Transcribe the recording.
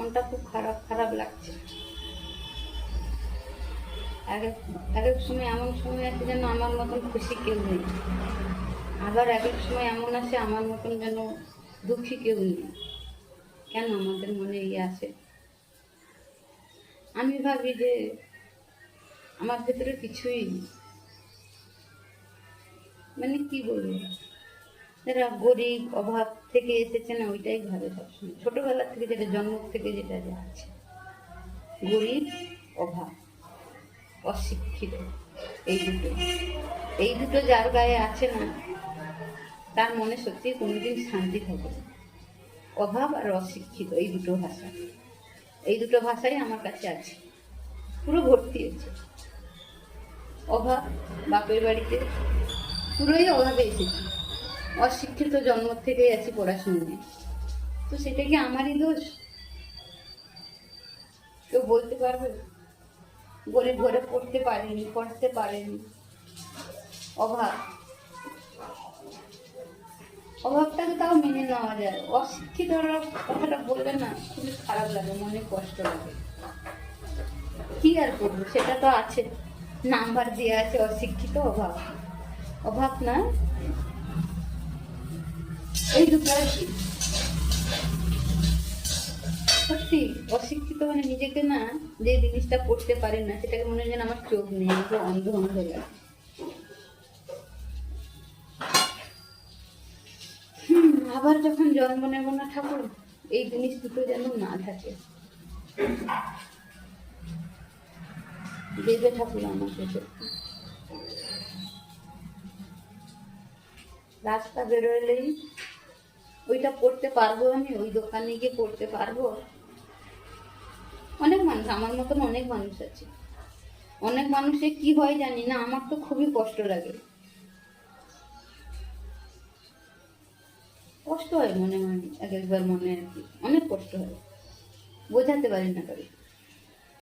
মনটা খুব খারাপ খারাপ লাগছে। এক এক এক এক সময় এমন সময় আছে যেন আমার মতন খুশি কেউ নেই, আবার এক এক সময় এমন আছে আমার মতন যেন দুঃখী কেউ নেই। কেন আমাদের মনে ইয়ে আসে? আমি ভাবি যে আমার ভেতরে কিছুই নেই। মানে কি বলবো, যারা গরিব অভাব থেকে এসেছে না, ওইটাই ভাবে সবসময়, ছোটবেলা থেকে যেটা জন্ম থেকে যেটা যে আছে, গরিব, অভাব, অশিক্ষিত, এই দুটো যার গায়ে আছে না, তার মনে সত্যি কোনোদিন শান্তি থাকে না। অভাব আর অশিক্ষিত, এই দুটো ভাষাই আমার কাছে আছে, পুরো ভর্তি আছে। অভাব, বাপের বাড়িতে পুরোই অভাবে এসেছি, অশিক্ষিত জন্ম থেকেই আছি পড়াশুনো নেই। তো সেটা কি আমারই দোষ? কেউ বলতে পারবে? গরিব ঘরে পড়তে পারেনি, অভাব, অভাবটাকে তাও মেনে নেওয়া যায়। অশিক্ষিত কথাটা বললে না খুবই খারাপ লাগে, মনে কষ্ট লাগে। কি আর করবো, সেটা তো আছে, নাম্বার দিয়ে আছে অশিক্ষিত, অভাব। অভাব না, এই দুটো আর কি। সত্যি অশিক্ষিত মানে নিজেকে না, যে জিনিসটা করতে পারি না সেটাকে মনে হয় যেন আমার চোখ নেই, আমাকে অন্ধ অন্ধ লাগে। আবার যখন জন্ম নেব না ঠাকুর, এই জিনিস দুটো যেন না থাকে, দেবে ঠাকুর আমাকে। রাস্তা বেরোলেই ওইটা পড়তে পারবো, আমি ওই দোকানে গিয়ে পড়তে পারবো। অনেক মানুষ আমার মতন, অনেক মানুষ আছে, অনেক মানুষের কি হয় জানি না, আমার তো খুবই কষ্ট লাগে, কষ্ট হয় মনে মনে, এক একবার মনে আর কি, অনেক কষ্ট হয়, বোঝাতে পারি না কারো।